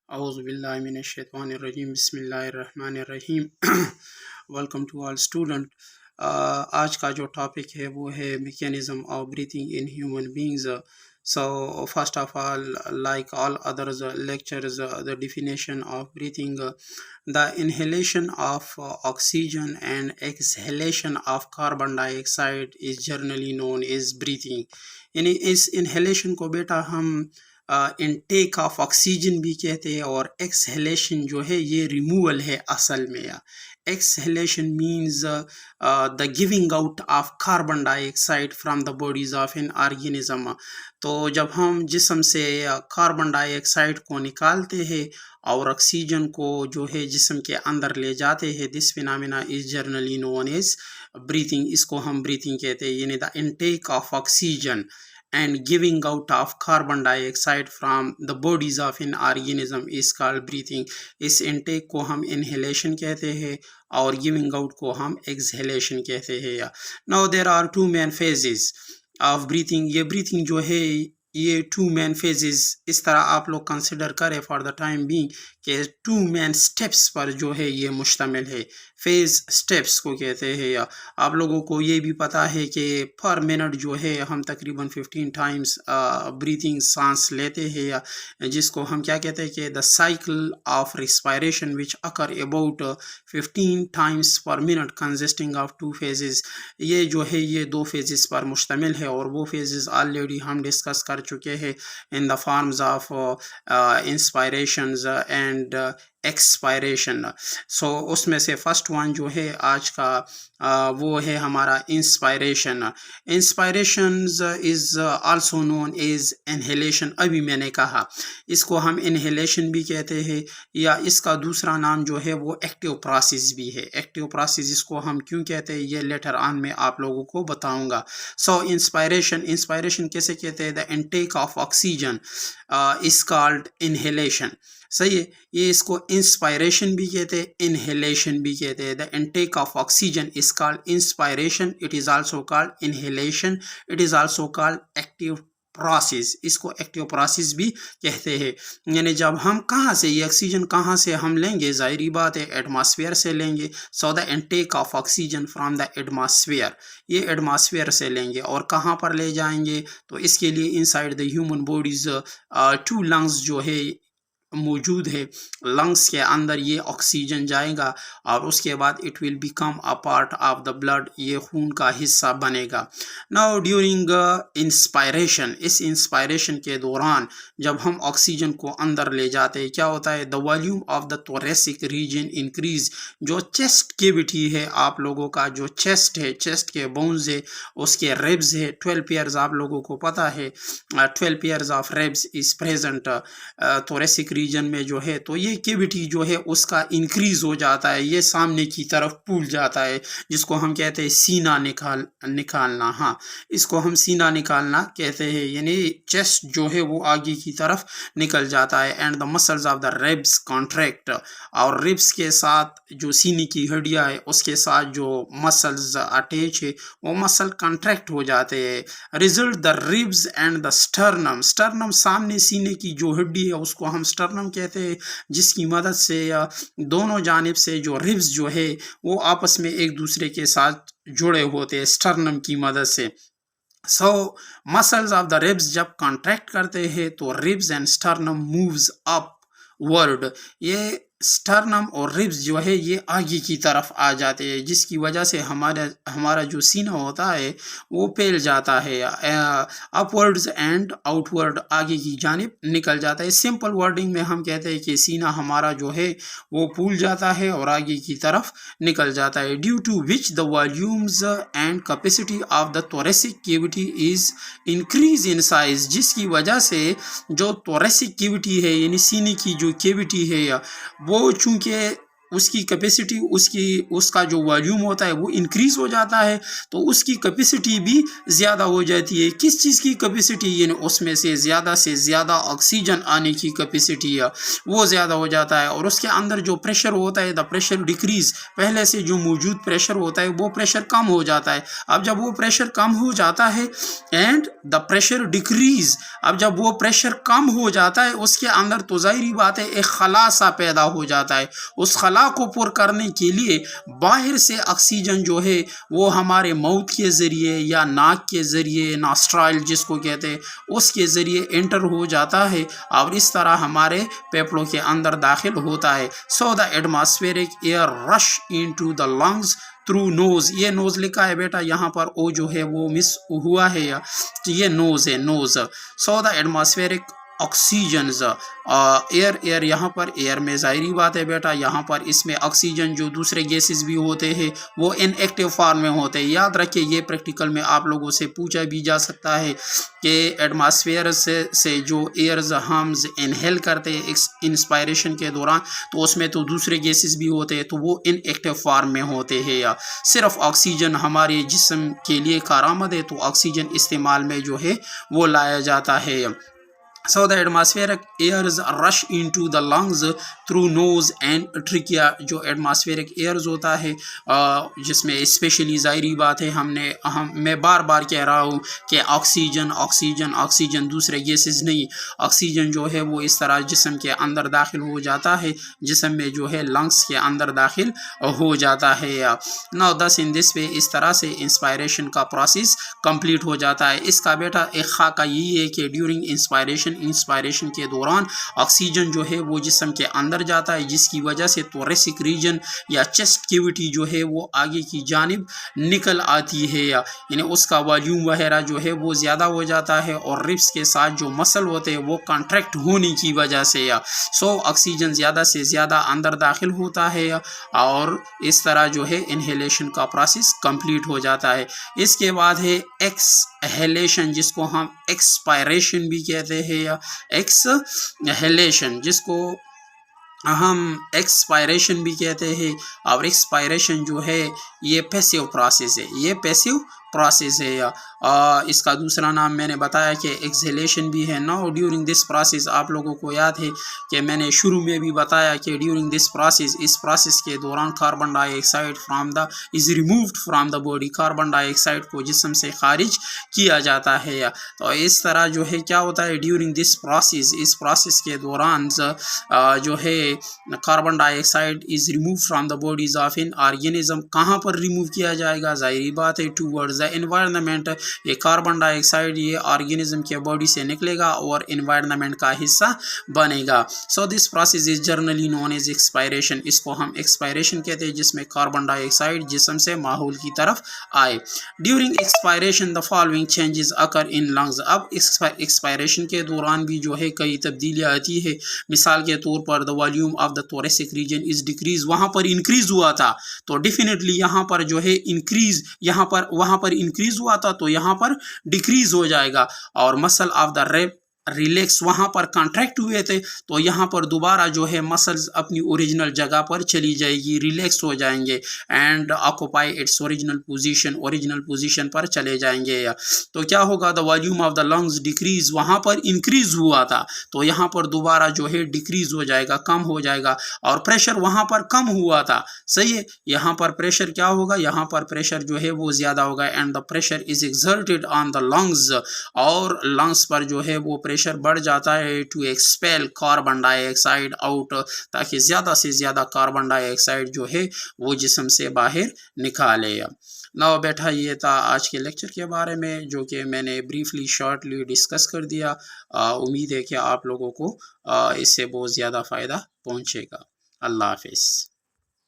اعوذ باللہ من الشیطان الرجیم بسم اللہ الرحمن الرحیم ویلکم ٹو آل اسٹوڈنٹ. آج کا جو ٹاپک ہے وہ ہے mechanism of breathing in human beings. So first of all, like all other lectures, the definition of breathing, the inhalation of oxygen and exhalation of carbon dioxide is generally known as breathing. یعنی اس inhalation کو بیٹا ہم intake of oxygen بھی کہتے ہیں، اور ایکسہلیشن جو ہے یہ ریموول ہے اصل میں. ایکسہلیشن means the giving out of carbon dye oxide from the bodies of N organism. تو جب ہم جسم سے کاربن ڈائی آکسائڈ کو نکالتے ہیں اور آکسیجن کو جو ہے جسم کے اندر لے جاتے ہیں، this phenomena is generally known as breathing. اس کو ہم بریتھنگ کہتے ہیں، یعنی the intake of oxygen and giving out of carbon dioxide from the bodies of an organism is called breathing. اس intake کو ہم inhalation کہتے ہیں اور giving out کو ہم exhalation کہتے ہیں. Now there are two main phases of breathing. یہ breathing جو ہے یہ two main phases اس طرح آپ لوگ consider کریں for the time being کہ two main steps پر جو ہے یہ مشتمل ہے. فیز سٹیپس کو کہتے ہیں. آپ لوگوں کو یہ بھی پتہ ہے کہ پر منٹ جو ہے ہم تقریباً 15 ٹائمز بریتھنگ سانس لیتے ہیں، جس کو ہم کیا کہتے ہیں کہ the cycle of respiration which occur about 15 times per minute consisting of 2 phases. یہ جو ہے یہ 2 phases پر مشتمل ہے، اور وہ phases آلریڈی ہم ڈسکس کر چکے ہیں ان the forms of انسپائریشنز and expiration. سو اس میں سے فرسٹ ون جو ہے آج کا وہ ہے ہمارا inspiration. Inspirations is also known as inhalation. ابھی میں نے کہا اس کو ہم انہیلیشن بھی کہتے ہیں، یا اس کا دوسرا نام جو ہے وہ ایکٹیو پروسیس بھی ہے. ایکٹیو پروسیس اس کو ہم کیوں کہتے ہیں یہ لیٹر آن میں آپ لوگوں کو بتاؤں گا. سو انسپائریشن کیسے کہتے ہیں؟ The intake of oxygen is called inhalation. صحیح ہے، یہ اس کو انسپائریشن بھی کہتے ہیں، انہیلیشن بھی کہتے ہیں. The intake of oxygen is called inspiration, it is also called inhalation, it is also called active process. اس کو ایکٹیو پروسیس بھی کہتے ہیں. یعنی جب ہم کہاں سے یہ آکسیجن کہاں سے ہم لیں گے؟ ظاہری بات ہے ایٹماسفیئر سے لیں گے. So the intake of oxygen from the atmosphere, یہ ایٹماسفیئر سے لیں گے. اور کہاں پر لے جائیں گے؟ تو اس کے لیے inside the human bodies 2 lungs جو ہے موجود ہے. لنگس کے اندر یہ آکسیجن جائے گا، اور اس کے بعد it will become a part of the blood, یہ خون کا حصہ بنے گا. ناؤ ڈیورنگ انسپائریشن، اس انسپائریشن کے دوران جب ہم آکسیجن کو اندر لے جاتے ہیں کیا ہوتا ہے؟ دا volume of the thoracic region increase. جو چیسٹ کیوٹی ہے آپ لوگوں کا، جو چیسٹ ہے، چیسٹ کے بونز ہے، اس کے ریبز ہے، 12 پیئرز آپ لوگوں کو پتہ ہے 12 pairs of ribs is present thoracic region میں جو ہے. تو یہ کیوٹی جو ہے اس کا انکریز ہو جاتا ہے، یہ سامنے کی طرف پھول جاتا ہے، جس کو ہم کہتے ہیں سینہ نکالنا. ہاں، اس کو ہم سینہ نکالنا کہتے ہیں، یعنی چیسٹ جو ہے وہ آگے کی طرف نکل جاتا ہے. And the muscles of the ribs contract, اور ریبس کے ساتھ جو سینے کی ہڈیاں ہے اس کے ساتھ جو مسلز اٹیچ ہے وہ مسل کانٹریکٹ ہو جاتے ہیں. Result the ریبس and the سٹرنم. سٹرنم سامنے سینے کی جو ہڈی ہے اس کو ہم سٹرنم کہتے ہیں، جس کی مدد سے دونوں جانب سے جو ریبس جو ہے وہ آپس میں ایک دوسرے کے ساتھ جڑے ہوتے ہیں سٹرنم کی مدد سے. سو مسلز آف دا ریبس جب کانٹریکٹ کرتے ہیں تو ریبس اینڈ سٹرنم مووز اپ ورڈ. یہ سٹرنم اور ریبس جو ہے یہ آگے کی طرف آ جاتے ہیں، جس کی وجہ سے ہمارا جو سینہ ہوتا ہے وہ پھیل جاتا ہے، اپ ورڈز اینڈ آؤٹ ورڈ، آگے کی جانب نکل جاتا ہے. سمپل ورڈنگ میں ہم کہتے ہیں کہ سینہ ہمارا جو ہے وہ پھول جاتا ہے اور آگے کی طرف نکل جاتا ہے. Due to which the volumes and capacity of the thoracic cavity is increase in size, جس کی وجہ سے جو thoracic cavity ہے یعنی سینے کی جو کیوٹی ہے وہ چونکہ اس کی کیپیسٹی اس کا جو والیوم ہوتا ہے وہ انکریز ہو جاتا ہے تو اس کی کیپیسٹی بھی زیادہ ہو جاتی ہے. کس چیز کی کیپیسٹی؟ یعنی اس میں سے زیادہ آکسیجن آنے کی کیپیسٹی وہ زیادہ ہو جاتا ہے. اور اس کے اندر جو پریشر ہوتا ہے دا پریشر ڈیکریز، پہلے سے جو موجود پریشر ہوتا ہے وہ پریشر کم ہو جاتا ہے. اب جب وہ پریشر کم ہو جاتا ہے اینڈ دا پریشر ڈیکریز، اب جب وہ پریشر کم ہو جاتا ہے اس کے اندر تو ظاہری بات ہے ایک خلا سا پیدا ہو جاتا ہے. اس خلا کو پر کرنے کے لیے باہر سے آکسیجن جو ہے وہ ہمارے ماؤتھ کے ذریعے یا ناک کے ذریعے، ناسٹرائل جس کو کہتے ہیں، اس کے ذریعے انٹر ہو جاتا ہے اور اس طرح ہمارے پیپڑوں کے اندر داخل ہوتا ہے. So the atmospheric air rush into the lungs through nose. یہ نوز لکھا ہے بیٹا یہاں پر، او جو ہے وہ مس ہوا ہے، یہ نوز ہے، نوز. سو دا ایٹماسفیرک آکسیجنز ایئر یہاں پر ایئر میں ظاہری بات ہے بیٹا یہاں پر اس میں آکسیجن جو دوسرے گیسز بھی ہوتے ہیں وہ ان ایکٹیو فارم میں ہوتے ہیں. یاد رکھیں یہ پریکٹیکل میں آپ لوگوں سے پوچھا بھی جا سکتا ہے کہ ایٹماسفیئر سے جو ایئرز ہم انہیل کرتے ہیں انسپائریشن کے دوران تو اس میں تو دوسرے گیسز بھی ہوتے ہیں تو وہ ان ایکٹیو فارم میں ہوتے ہیں. یا صرف آکسیجن ہمارے جسم کے لیے کارآمد ہے تو آکسیجن استعمال میں جو ہے وہ لایا جاتا ہے. So the atmospheric airs rush into the lungs through nose and trachea. جو atmospheric airs ہوتا ہے جس میں اسپیشلی ظاہری بات ہے میں بار بار کہہ رہا ہوں کہ آکسیجن دوسرے گیسز نہیں، آکسیجن جو ہے وہ اس طرح جسم کے اندر داخل ہو جاتا ہے، جسم میں جو ہے لنگس کے اندر داخل ہو جاتا ہے. Now thus in this way اس طرح سے انسپائریشن کا پروسیس کمپلیٹ ہو جاتا ہے. اس کا بیٹا ایک خاکہ یہی ہے کہ ڈیورنگ انسپائریشن کے دوران آکسیجن جو ہے وہ جسم کے اندر جاتا ہے جس کی وجہ سے توریسک ریجن یا چیسٹ کیوٹی جو ہے وہ آگے کی جانب نکل آتی ہے، یعنی اس کا والیوم وغیرہ جو ہے وہ زیادہ ہو جاتا ہے اور ربس کے ساتھ جو مسل ہوتے ہیں وہ کانٹریکٹ ہونے کی وجہ سے سو آکسیجن زیادہ سے زیادہ اندر داخل ہوتا ہے اور اس طرح جو ہے انہیلیشن کا پروسیس کمپلیٹ ہو جاتا ہے. اس کے بعد ہے ایکسہیلیشن جس کو ہم ایکسپائریشن بھی کہتے ہیں یا ایکسہیلیشن جس کو ہم ایکسپائریشن بھی کہتے ہیں. اور ایکسپائریشن جو ہے یہ پیسیو پروسیس ہے، یہ پیسیو پروسیس ہے. اس کا دوسرا نام میں نے بتایا کہ ایکسہیلیشن بھی ہے. ناؤ ڈیورنگ دس پروسیس آپ لوگوں کو یاد ہے کہ میں نے شروع میں بھی بتایا کہ ڈیورنگ دس پروسیس اس پروسیس کے دوران carbon dioxide is removed from the body. Carbon dioxide کو جسم سے خارج کیا جاتا ہے. تو اس طرح جو ہے کیا ہوتا ہے ڈیورنگ دس پروسیس، اس پروسیس کے دوران جو ہے carbon dioxide is remove from the bodies of in organism. کہاں پر ریموو کیا جائے گا؟ ظاہری بات ہے ٹوورڈز دا انوائرمنٹ. یہ کاربن ڈائی آکسائڈ یہ آرگینزم کے باڈی سے نکلے گا اور انوائرمنٹ کا حصہ بنے گا. سو this process is generally known as expiration. اس کو ہم ایکسپائریشن کہتے ہیں جس میں کاربن ڈائی آکسائڈ جسم سے ماحول کی طرف آئے. During expiration the following changes occur in lungs. اب ایکسپائریشن کے دوران بھی جو ہے کئی تبدیلیاں آتی ہے. مثال کے طور پر the volume of the thoracic region is decrease. وہاں پر انکریز ہوا تھا تو ڈیفینیٹلی یہاں پر جو ہے انکریز وہاں پر انکریز ہوا تھا تو یہاں پر ڈیکریز ہو جائے گا. اور مسل آف دا ریلیکس وہاں پر کانٹریکٹ ہوئے تھے تو یہاں پر دوبارہ جو ہے مسلز اپنی اوریجنل جگہ پر چلی جائے گی، ریلیکس ہو جائیں گے and occupy its original position پر چلے جائیں گے. تو کیا ہوگا؟ The volume of the lungs decrease. وہاں پر انکریز ہوا تھا تو یہاں پر دوبارہ جو ہے ڈیکریز ہو جائے گا، کم ہو جائے گا. اور پریشر وہاں پر کم ہوا تھا، صحیح ہے. یہاں پر پریشر کیا ہوگا؟ یہاں پر پریشر جو ہے وہ زیادہ ہوگا and the pressure is ایگزرٹڈ on the lungs. اور لنگز پر جو ہے وہ پریشر بڑھ جاتا ہے to expel carbon dye oxide out, تاکہ زیادہ سے زیادہ کاربن ڈائی آکسائڈ جو ہے وہ جسم سے باہر نکالے. نو بیٹا یہ تھا آج کے لیکچر کے بارے میں جو کہ میں نے بریفلی شارٹلی ڈسکس کر دیا. امید ہے کہ آپ لوگوں کو اس سے بہت زیادہ فائدہ پہنچے گا. اللہ حافظ.